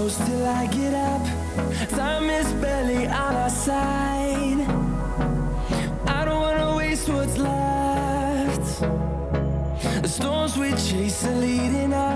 close till I get up. Time is barely on our side. I don't wanna waste what's left. The storms we chase are leading us.